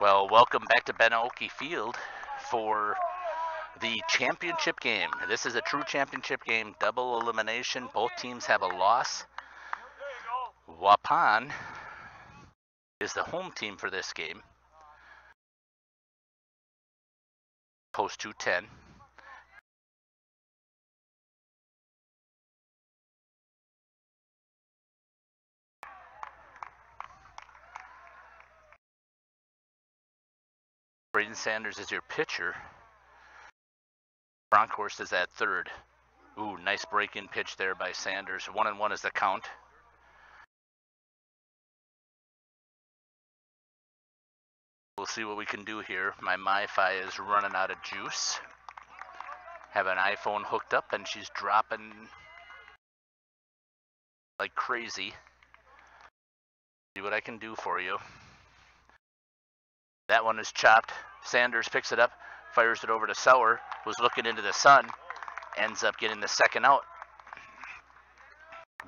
Well, welcome back to Benaoki Field for the championship game. This is a true championship game, double elimination. Both teams have a loss. Waupun is the home team for this game. Post 210. Braden Sanders is your pitcher. Bronkhorst is at third. Ooh, nice break-in pitch there by Sanders. 1-1 is the count. We'll see what we can do here. My MiFi is running out of juice. Have an iPhone hooked up and she's dropping like crazy. See what I can do for you. That one is chopped. Sanders picks it up, fires it over to Sauer, who's looking into the sun, ends up getting the second out.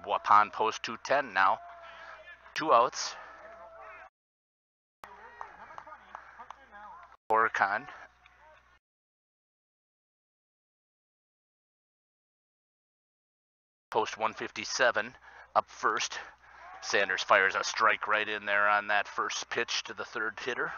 Waupun post 210 now. 2 outs. Horicon. Post 157 up first. Sanders fires a strike right in there on that first pitch to the third hitter.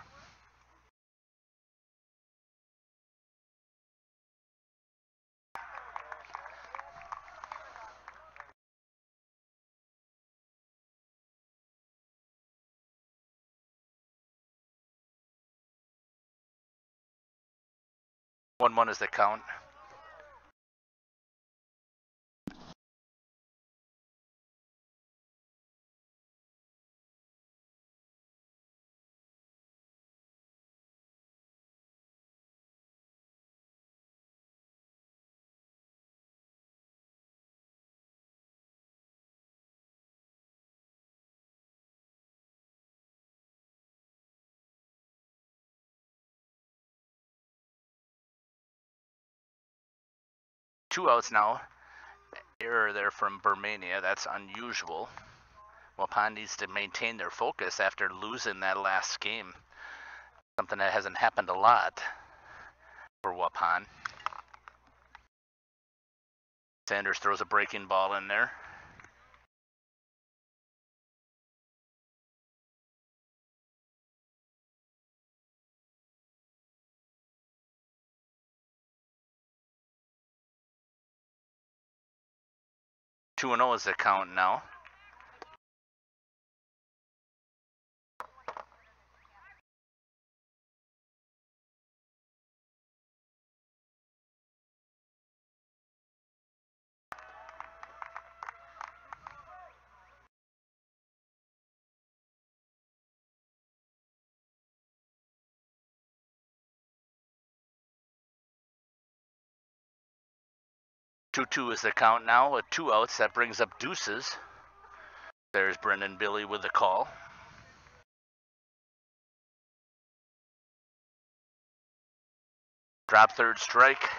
One is the count. Two outs now. Error there from Bermania. That's unusual. Waupun needs to maintain their focus after losing that last game. Something that hasn't happened a lot for Waupun. Sanders throws a breaking ball in there. Two and 0 is the count now. Two is the count now with 2 outs. That brings up deuces. There's Brendan Billy with the call. Drop third strike.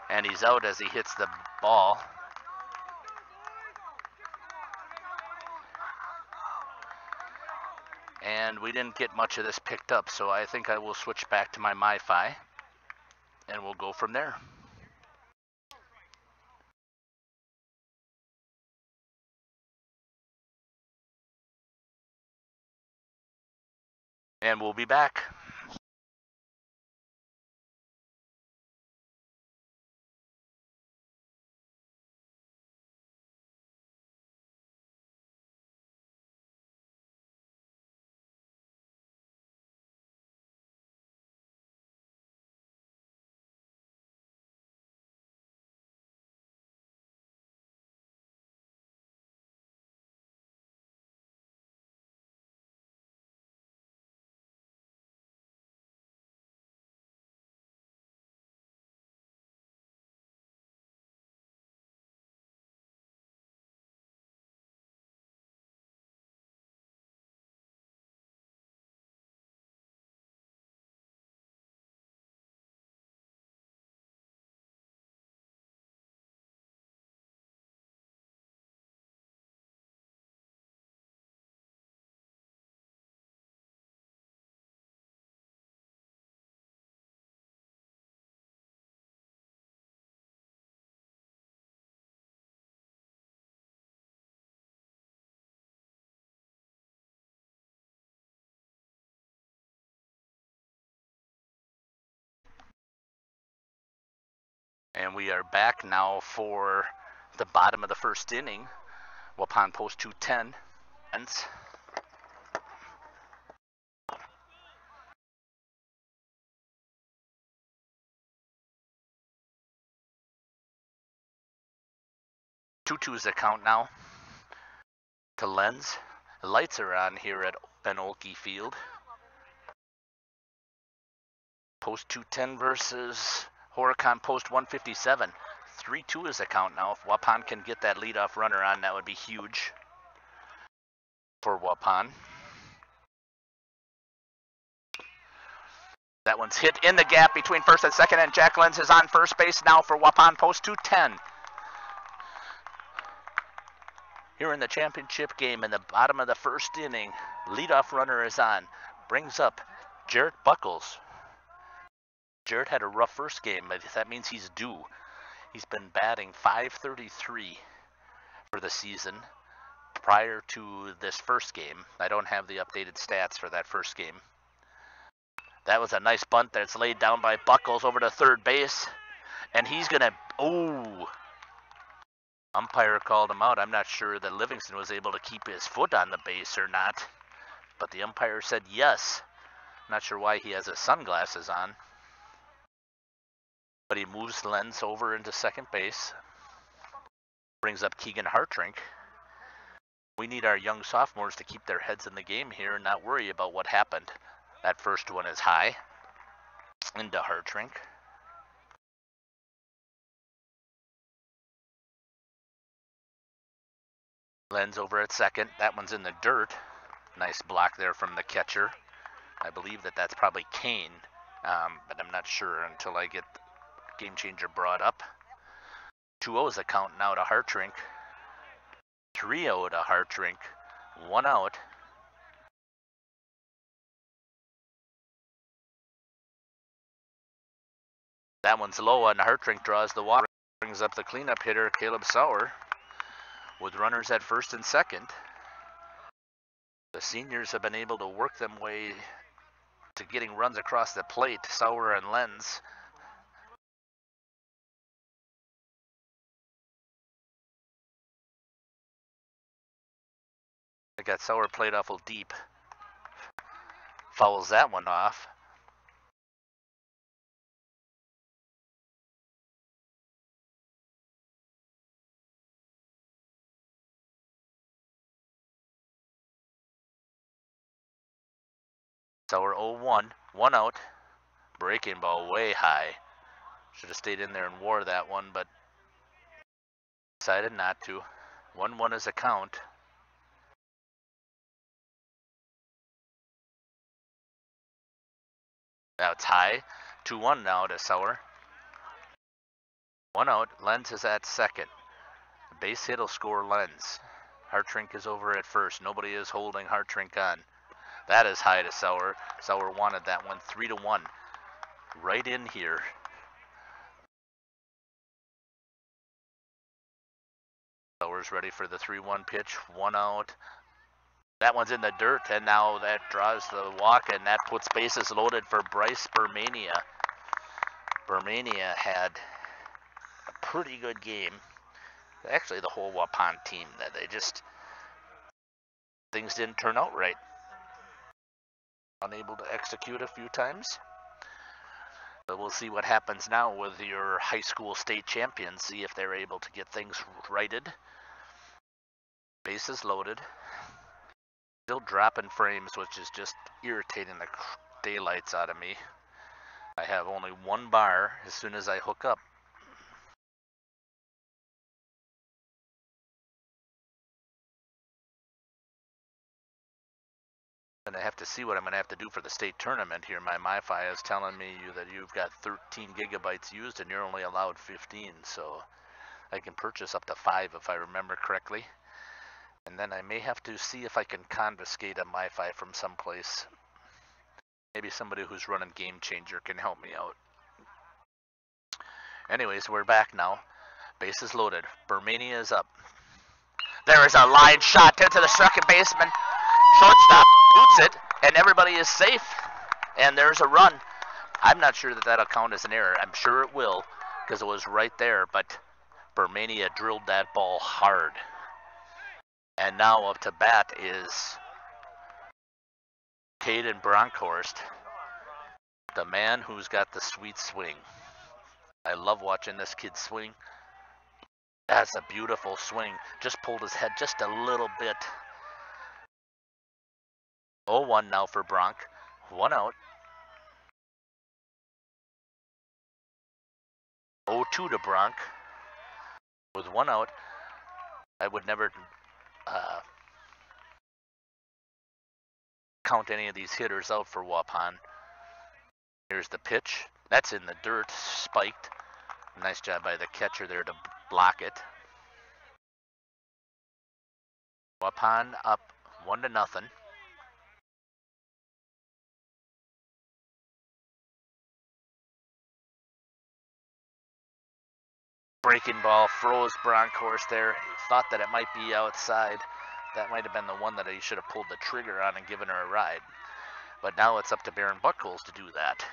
And he's out as he hits the ball. And we didn't get much of this picked up, so I think I will switch back to my MiFi and we'll go from there. And we'll be back. And we are back now for the bottom of the first inning. Waupun post 210. 2-2 is the count now to Lenz. The lights are on here at Ben Olkey Field. Post 210 versus Horicon post 157. 3-2 is the count now. If Waupun can get that leadoff runner on, that would be huge for Waupun. That one's hit in the gap between first and second, and Jack Lenz is on first base now for Waupun post 210. Here in the championship game in the bottom of the first inning, leadoff runner is on. Brings up Jarrett Buckles. Jarrett had a rough first game, but that means he's due. He's been batting .533 for the season prior to this first game. I don't have the updated stats for that first game. That was a nice bunt that's laid down by Buckles over to third base. And he's going to, umpire called him out. I'm not sure that Livingston was able to keep his foot on the base or not, but the umpire said yes. Not sure why he has his sunglasses on. But he moves Lenz over into second base. Brings up Keegan Hartrink. We need our young sophomores to keep their heads in the game here and not worry about what happened. That first one is high into Hartrink. Lenz over at second. That one's in the dirt. Nice block there from the catcher. I believe that's probably Kane, but I'm not sure until I get Game Changer brought up. 2-0 is the count now to Hartrink. 3-0 to Hartrink. 1 out. That one's low, and Hartrink draws the walk. Brings up the cleanup hitter, Caleb Sauer, with runners at first and second. The seniors have been able to work them way to getting runs across the plate, Sauer and Lenz. I got Sauer played awful deep. Fouls that one off. Sauer 0-1, 1 out. Breaking ball way high. Should have stayed in there and wore that one, but decided not to. 1-1 is a count. Now it's high. 2-1 now to Sauer. 1 out. Lenz is at second. Base hit will score Lenz. Hartrink is over at first. Nobody is holding Hartrink on. That is high to Sauer. Sauer wanted that one. 3-1. Right in here. Sauer's ready for the 3-1 pitch. 1 out. That one's in the dirt, and now that draws the walk, and that puts bases loaded for Bryce Bermania. Bermania had a pretty good game. Actually, the whole Waupun team, that they just, things didn't turn out right. Unable to execute a few times. But we'll see what happens now with your high school state champions. See if they're able to get things righted. Bases loaded. Still dropping frames, which is just irritating the daylights out of me. I have only one bar as soon as I hook up. And I have to see what I'm going to have to do for the state tournament here. My MiFi is telling me that you've got 13 gigabytes used and you're only allowed 15. So I can purchase up to 5 if I remember correctly. And then I may have to see if I can confiscate a MiFi from someplace. Maybe somebody who's running Game Changer can help me out. Anyways, we're back now. Bases loaded. Bermania is up. There is a line shot into the second baseman. Shortstop boots it, and everybody is safe. And there's a run. I'm not sure that that'll count as an error. I'm sure it will. because it was right there, but Bermania drilled that ball hard. And now up to bat is Caden Bronkhorst, the man who's got the sweet swing. I love watching this kid swing. That's a beautiful swing. Just pulled his head just a little bit. 0-1 now for Bronk. 1 out. 0-2 to Bronk. With 1 out. I would never count any of these hitters out for Waupun. Here's the pitch. That's in the dirt, spiked. Nice job by the catcher there to block it. Waupun up 1-0. Breaking ball froze Bronkhorst there. He thought that it might be outside. That might have been the one that he should have pulled the trigger on and given her a ride. But now it's up to Baron Buckholz to do that.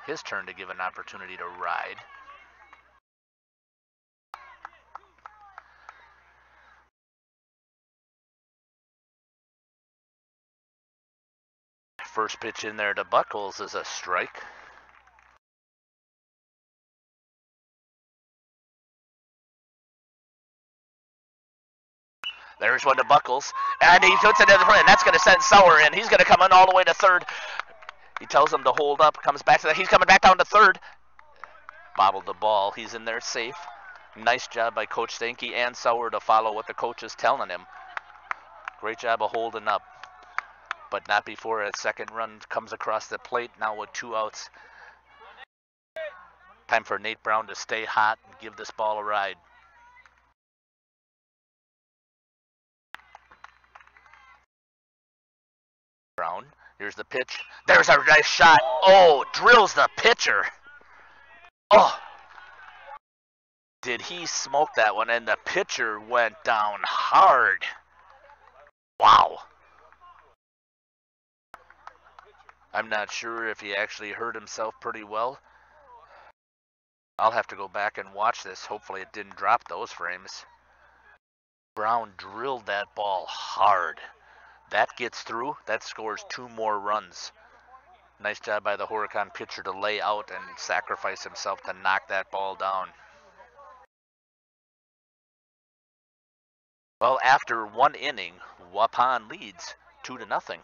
His turn to give an opportunity to ride. First pitch in there to Buckholz is a strike. There's one to Buckholz, and he puts it in the front, and that's going to send Sauer in. He's going to come in all the way to third. He tells him to hold up, comes back to that. He's coming back down to third. Bobbled the ball. He's in there safe. Nice job by Coach Stanky and Sauer to follow what the coach is telling him. Great job of holding up, but not before a second run comes across the plate. Now with 2 outs. Time for Nate Brown to stay hot and give this ball a ride. Brown, here's the pitch. There's a nice shot. Oh, drills the pitcher. Oh, did he smoke that one? And the pitcher went down hard. Wow. I'm not sure if he actually hurt himself pretty well. I'll have to go back and watch this. Hopefully it didn't drop those frames. Brown drilled that ball hard. That gets through. That scores 2 more runs. Nice job by the Horicon pitcher to lay out and sacrifice himself to knock that ball down. Well, after 1 inning, Waupun leads 2-0.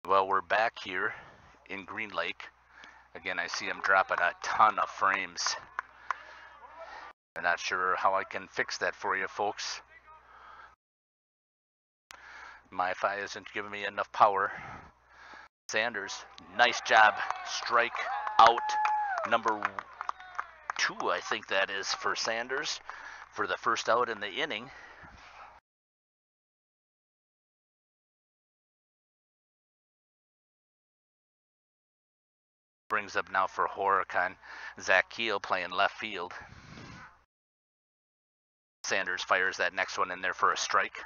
Well, we're back here in Green Lake. Again, I see him dropping a ton of frames. I'm not sure how I can fix that for you folks. My Fi isn't giving me enough power. Sanders, nice job. Strike out number 2, I think that is, for Sanders for the first out in the inning. Brings up now for Horicon, Zach Keel playing left field. Sanders fires that next one in there for a strike.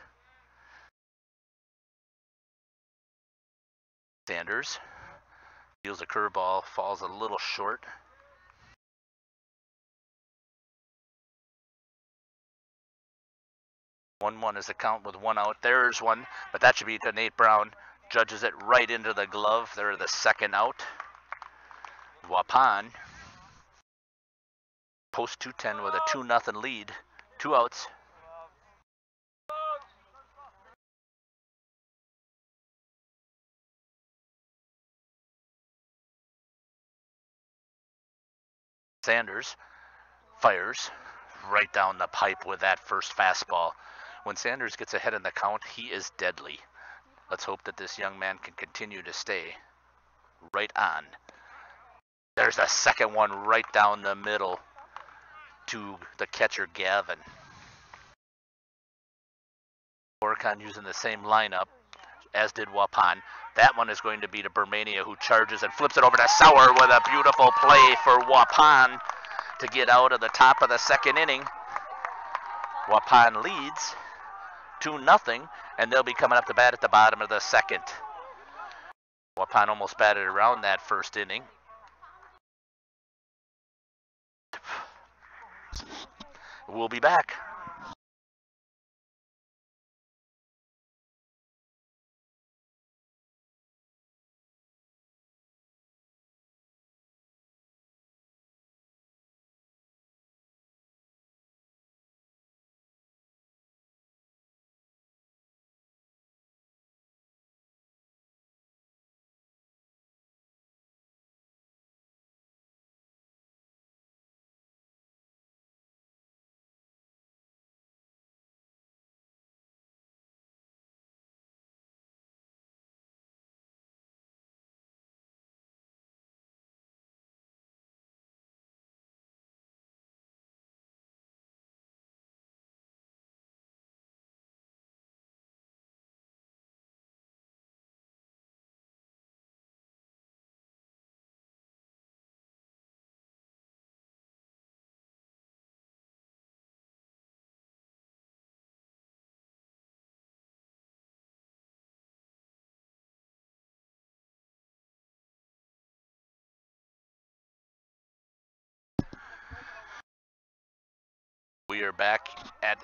Sanders deals a curveball, falls a little short. 1-1 is the count with one out. There's one, but that should be to Nate Brown. Judges it right into the glove. They're the second out. Waupun post 210 with a 2-0 lead. 2 outs. Sanders fires right down the pipe with that first fastball. When Sanders gets ahead in the count, he is deadly. Let's hope that this young man can continue to stay right on. There's a second one right down the middle to the catcher, Gavin. Horicon using the same lineup as did Waupun. That one is going to be to Bermania, who charges and flips it over to Sauer with a beautiful play for Waupun to get out of the top of the second inning. Waupun leads 2-0, and they'll be coming up to bat at the bottom of the second. Waupun almost batted around that first inning. We'll be back. We are back at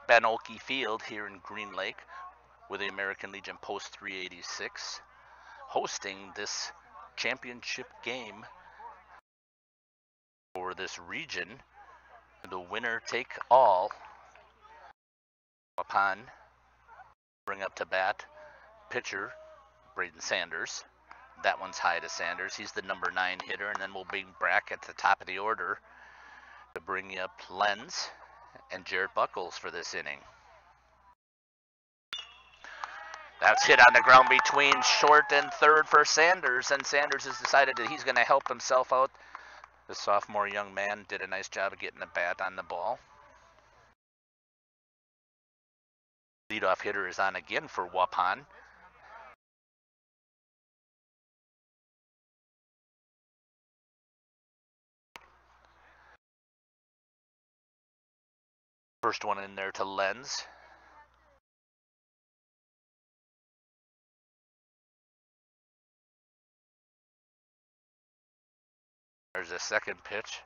Banolke Field here in Green Lake with the American Legion Post 386 hosting this championship game for this region. The winner take all. Waupun bring up to bat pitcher Braden Sanders. That one's high to Sanders. He's the number 9 hitter, and then we'll bring back at the top of the order to bring up Lenz and Jared Buckles for this inning. That's hit on the ground between short and third for Sanders, and Sanders has decided that he's going to help himself out. The sophomore young man did a nice job of getting the bat on the ball. Leadoff hitter is on again for Waupun. First one in there to Lenz. There's a second pitch.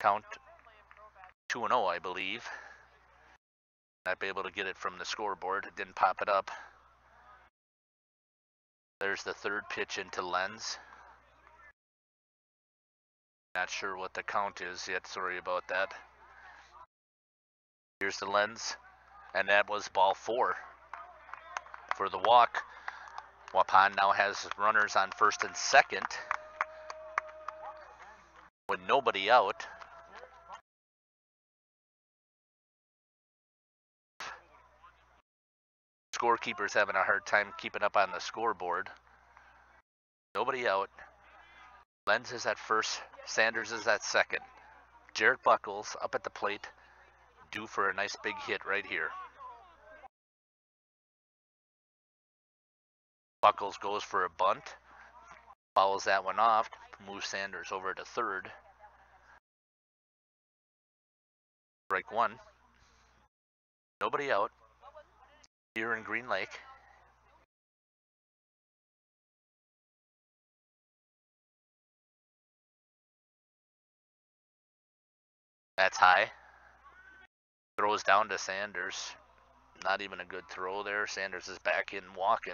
Count 2-0, I believe. Not be able to get it from the scoreboard. It didn't pop it up. There's the third pitch into Lenz. Not sure what the count is yet. Sorry about that. Here's the Lenz, and that was ball 4 for the walk. Waupun now has runners on first and second with nobody out. Scorekeeper's having a hard time keeping up on the scoreboard. Nobody out. Lenz is at first. Sanders is at second. Jared Buckles up at the plate, due for a nice big hit right here. Buckles goes for a bunt, fouls that one off, moves Sanders over to third. Strike one. Nobody out here in Green Lake. That's high. Throws down to Sanders. Not even a good throw there. Sanders is back in walking.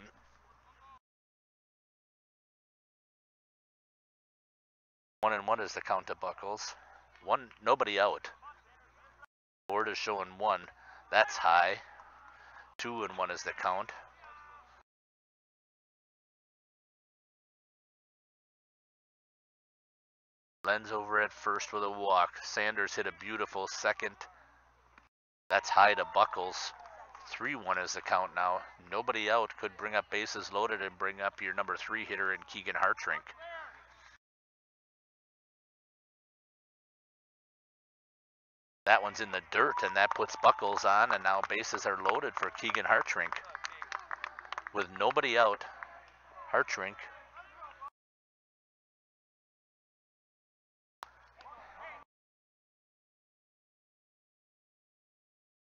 1-1 is the count to Buckles. One, nobody out. Board is showing 1. That's high. 2-1 is the count. Lenz over at first with a walk. Sanders hit a beautiful second. That's high to Buckles. 3-1 is the count now. Nobody out. Could bring up bases loaded and bring up your number 3 hitter in Keegan Hartrink. That one's in the dirt, and that puts Buckles on, and now bases are loaded for Keegan Hartrink. With nobody out, Hartrink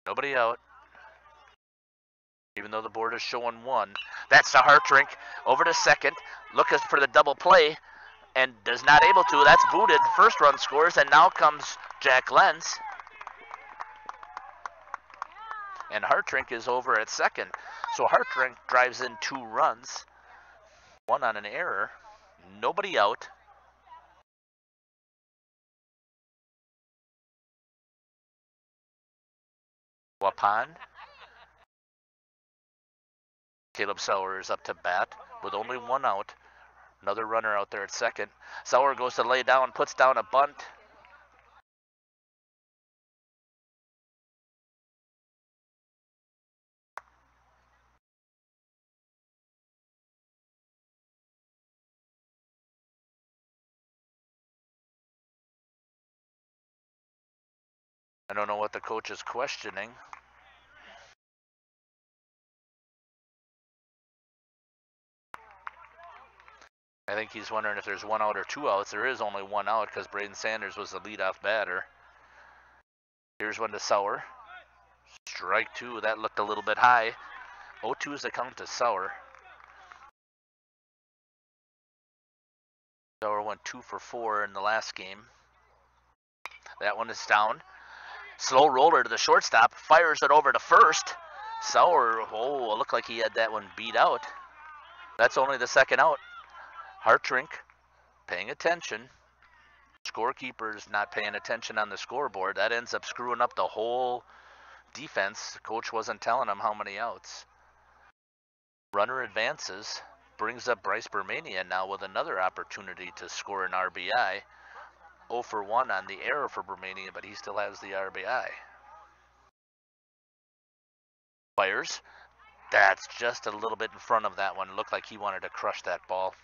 nobody out. Even though the board is showing 1. That's to Hartrink. Over to second. Looking for the double play. And is not able to. That's booted. The first run scores. And now comes Jack Lenz. And Hartrink is over at second. So Hartrink drives in 2 runs. 1 on an error. Nobody out. Waupun. Caleb Sauer is up to bat with only 1 out. Another runner out there at second. Sauer goes to lay down, puts down a bunt. I don't know what the coach is questioning. I think he's wondering if there's 1 out or 2 outs. There is only 1 out because Braden Sanders was the leadoff batter. Here's one to Sauer. Strike 2. That looked a little bit high. 0-2 is the count to Sauer. Sauer went 2 for 4 in the last game. That one is down. Slow roller to the shortstop. Fires it over to first. Sauer, oh, it looked like he had that one beat out. That's only the second out. Hartrink paying attention. Scorekeeper's not paying attention on the scoreboard. That ends up screwing up the whole defense. The coach wasn't telling him how many outs. Runner advances. Brings up Bryce Bermania now with another opportunity to score an RBI. 0 for 1 on the error for Bermania, but he still has the RBI. Fires. That's just a little bit in front of that one. Looked like he wanted to crush that ball.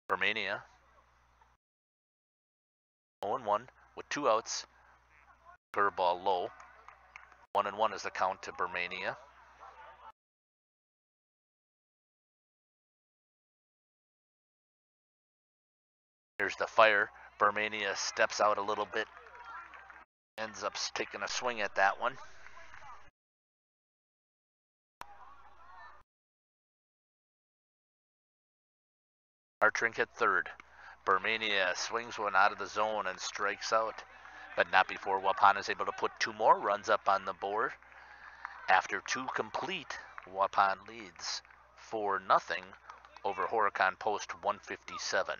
Bermania. 0-1 with 2 outs. Curveball low. 1-1 is the count to Bermania. Here's the fire. Bermania steps out a little bit. Ends up taking a swing at that one. Hartrink at third. Bermania swings one out of the zone and strikes out, but not before Waupun is able to put 2 more runs up on the board. After 2 complete, Waupun leads 4-0 over Horicon Post 157.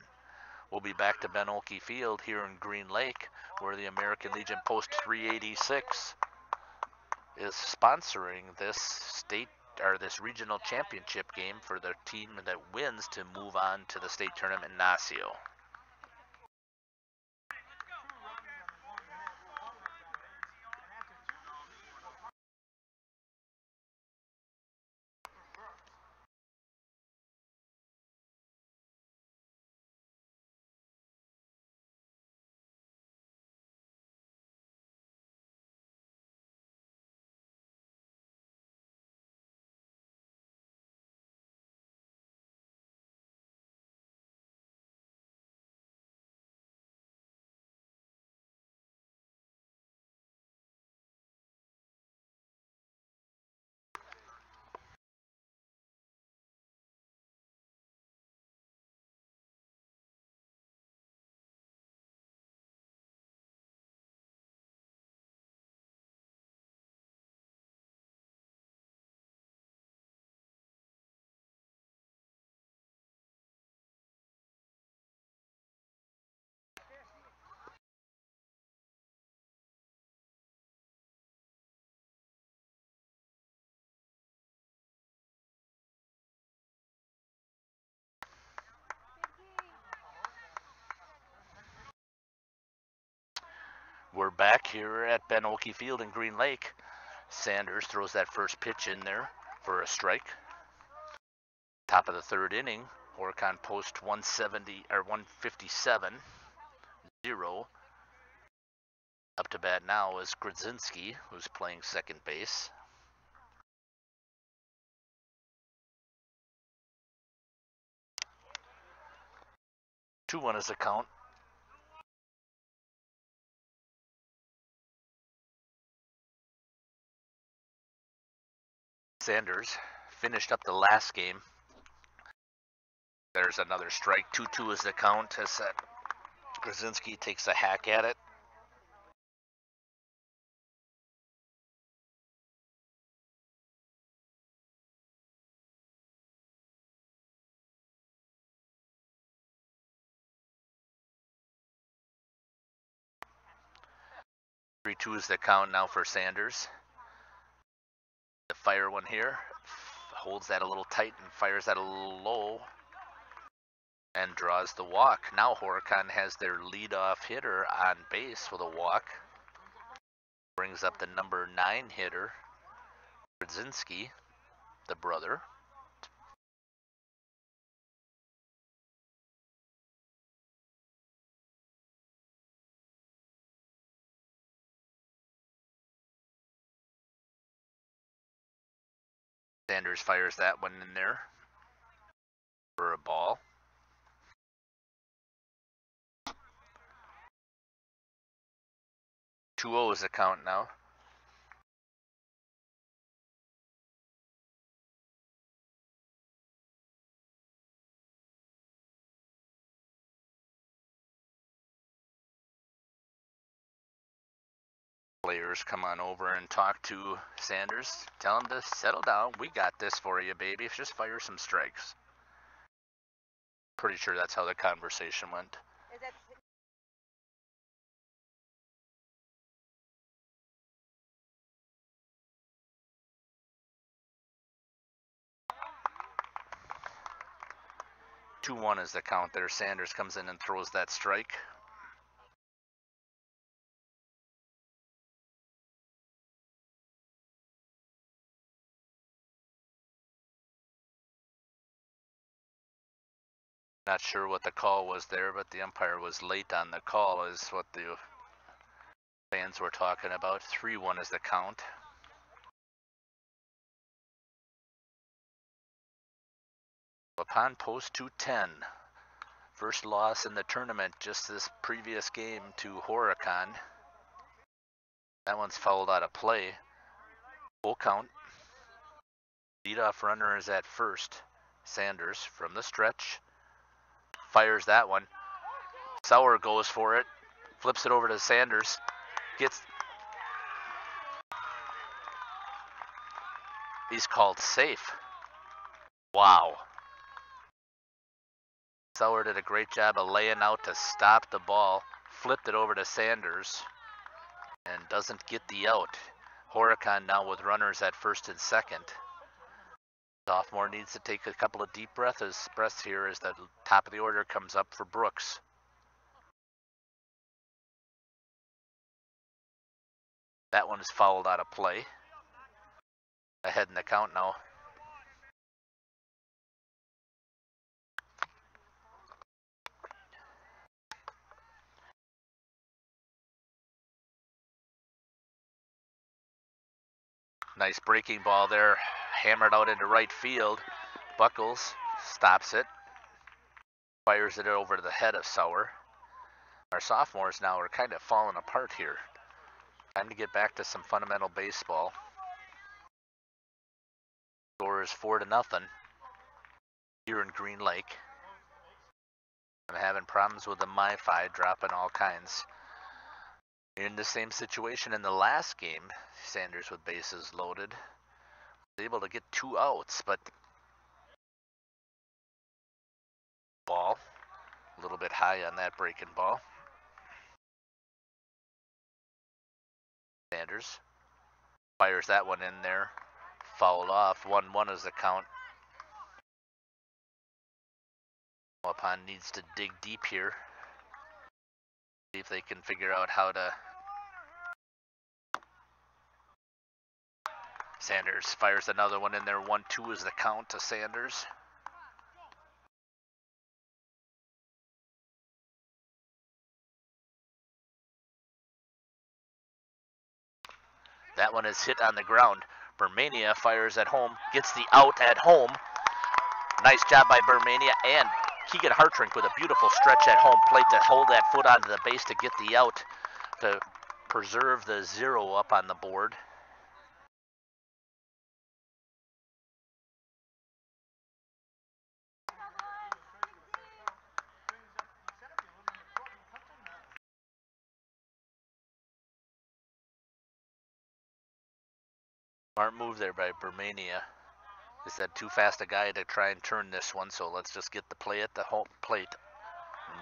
We'll be back to Ben Olkey Field here in Green Lake, where the American Legion Post 386 is sponsoring this regional championship game for the team that wins to move on to the state tournament in Nacio. We're back here at Ben Oakey Field in Green Lake. Sanders throws that first pitch in there for a strike. Top of the third inning, Horicon post 170 or 157-0. Up to bat now is Grodzinski, who's playing second base. Two-one is the count. Sanders finished up the last game. There's another strike. 2-2 is the count as Grodzinski takes a hack at it. Three-two is the count now for Sanders. The fire one here. Holds that a little tight and fires that a little low. And draws the walk. Now Horicon has their leadoff hitter on base with a walk. Brings up the number 9 hitter, Grodzinski, the brother. Sanders fires that one in there for a ball. 2-0 is the count now. Players come on over and talk to Sanders. Tell him to settle down. We got this for you, baby. Just fire some strikes. Pretty sure that's how the conversation went. 2-1 is the count there. Sanders comes in and throws that strike. Not sure what the call was there, but the umpire was late on the call is what the fans were talking about. 3-1 is the count. Waupun post 210. First loss in the tournament just this previous game to Horicon. That one's fouled out of play. Full count. Leadoff runner is at first. Sanders from the stretch. Fires that one. Sauer goes for it. Flips it over to Sanders. He's called safe. Wow. Sauer did a great job of laying out to stop the ball. Flipped it over to Sanders. And doesn't get the out. Horicon now with runners at first and second. Sophomore needs to take a couple of deep breaths here as the top of the order comes up for Brooks. That one is fouled out of play. Ahead in the count now. Nice breaking ball there, hammered out into right field. Buckles stops it, fires it over to the head of Sauer. Our sophomores now are kind of falling apart here. Time to get back to some fundamental baseball. Score is 4-0 here in Green Lake. I'm having problems with the MiFi, dropping all kinds. In the same situation in the last game, Sanders with bases loaded, was able to get 2 outs, but ball, a little bit high on that breaking ball. Sanders fires that one in there, fouled off. 1-1 is the count. Waupun needs to dig deep here, see if they can figure out how to Sanders fires another one in there. 1-2 is the count to Sanders. That one is hit on the ground. Bermania fires at home, gets the out at home. Nice job by Bermania, and Keegan Hartrink with a beautiful stretch at home plate to hold that foot onto the base to get the out to preserve the 0 up on the board. Smart move there by Bermania. Is that too fast a guy to try and turn this one, so let's just get the play at the home plate.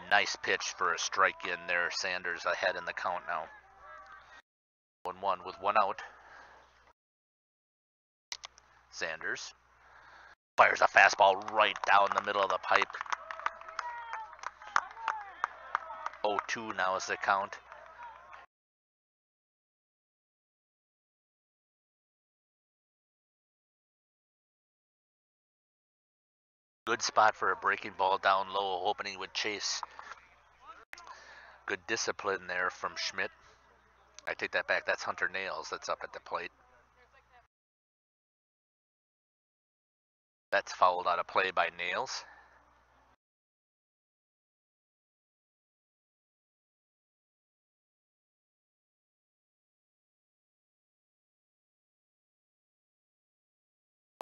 Nice pitch for a strike in there. Sanders ahead in the count now. 1-1 with one out. Sanders fires a fastball right down the middle of the pipe. 0-2 now is the count. Good spot for a breaking ball down low, hoping he would chase. Good discipline there from Schmidt. I take that back. That's Hunter Nails that's up at the plate. That's fouled out of play by Nails.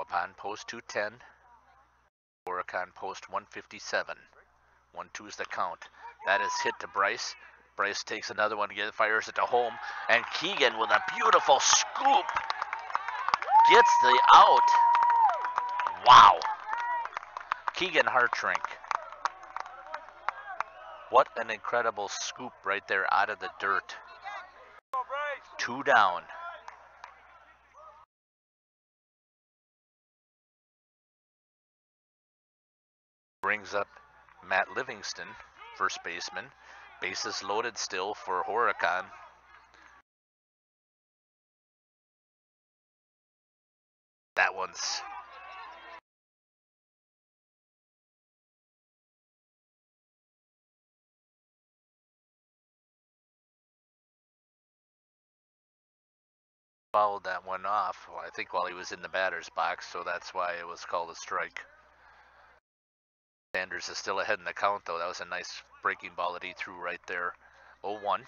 Waupun post 210. Horicon post 157. 1-2 is the count. That is hit to Bryce. Bryce takes another one again, fires it to home, and Keegan with a beautiful scoop gets the out. Wow. Keegan Hartrink. What an incredible scoop right there out of the dirt. 2 down. Brings up Matt Livingston, first baseman. Bases loaded still for Horicon. That one's fouled that one off, I think, while he was in the batter's box, so that's why it was called a strike. Sanders is still ahead in the count, though. That was a nice breaking ball that he threw right there. 0-1.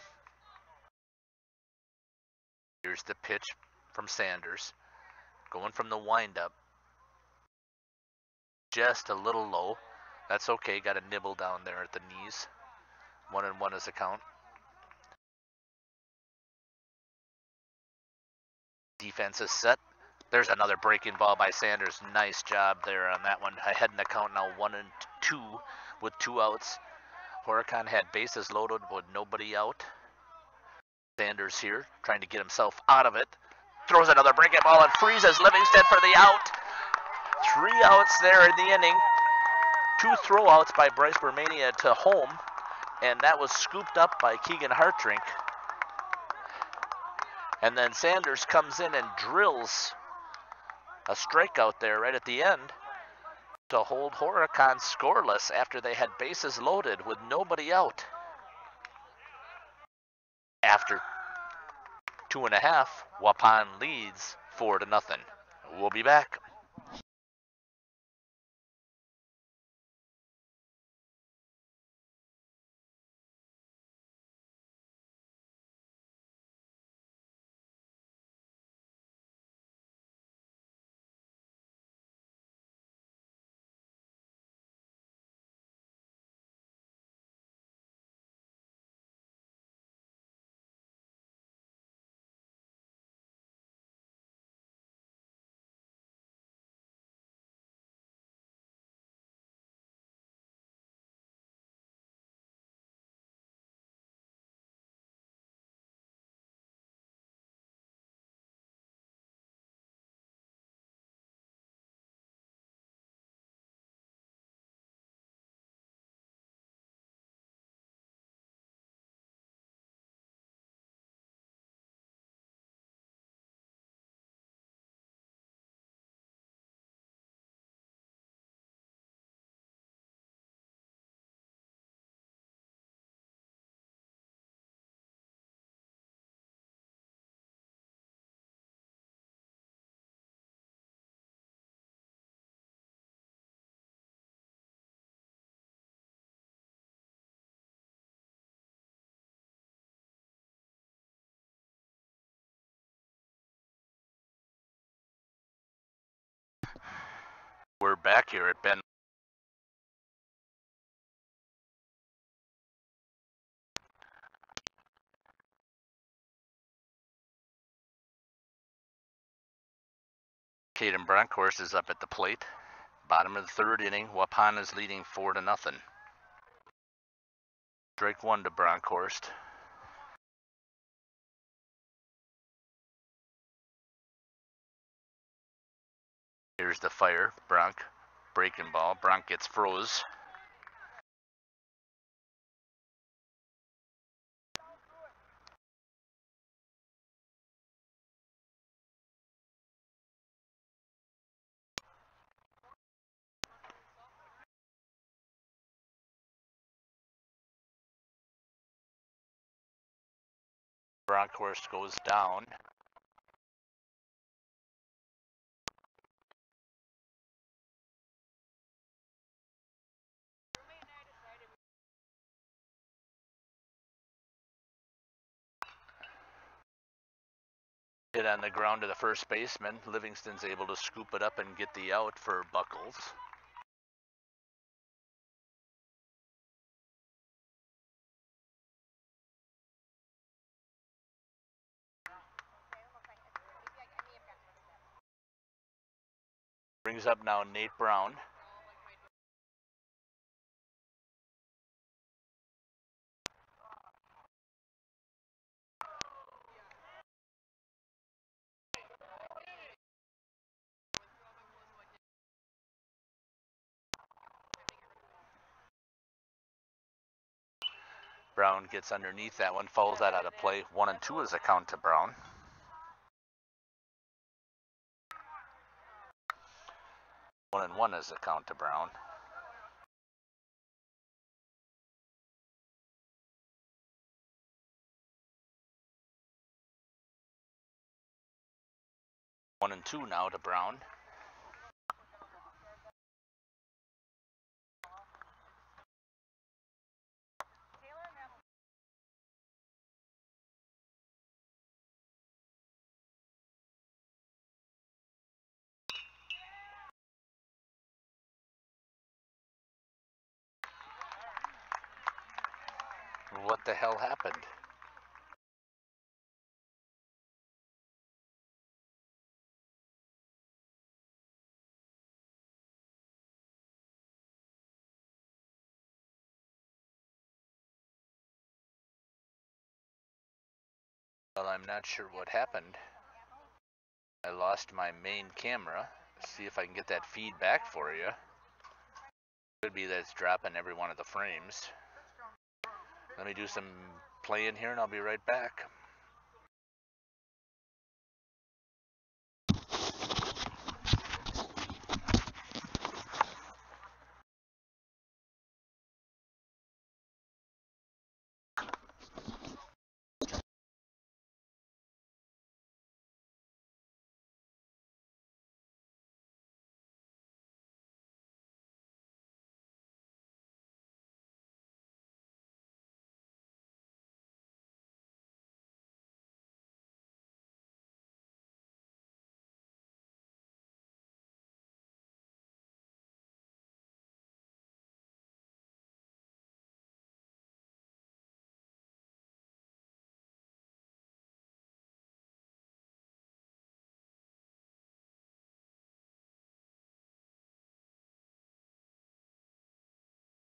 Here's the pitch from Sanders. Going from the windup. Just a little low. That's okay. Got a nibble down there at the knees. 1-1 is the count. Defense is set. There's another breaking ball by Sanders. Nice job there on that one. Ahead in the count now, 1-2 with 2 outs. Horicon had bases loaded with nobody out. Sanders here, trying to get himself out of it. Throws another breaking ball and freezes Livingston for the out. 3 outs there in the inning. 2 throwouts by Bryce Bermania to home, and that was scooped up by Keegan Hartrink. And then Sanders comes in and drills a strikeout there right at the end to hold Horicon scoreless after they had bases loaded with nobody out. After 2.5, Waupun leads 4-0. We'll be back. back here at Ben. Caden Bronkhorst is up at the plate. Bottom of the third inning, Waupun is leading 4-0. Strike one to Bronkhorst. Here's the fire. Bronk, breaking ball. Bronk gets froze. Bronkhorst goes down. Hit on the ground to the first baseman. Livingston's able to scoop it up and get the out for Buckles. Brings up now Nate Brown. Brown gets underneath that one, fouls that out of play. 1-2 is a count to Brown. 1-1 is a count to Brown. One and two now to Brown. What the hell happened? Well, I'm not sure what happened. I lost my main camera. See if I can get that feedback for you. Could be that it's dropping every one of the frames. Let me do some playing here and I'll be right back.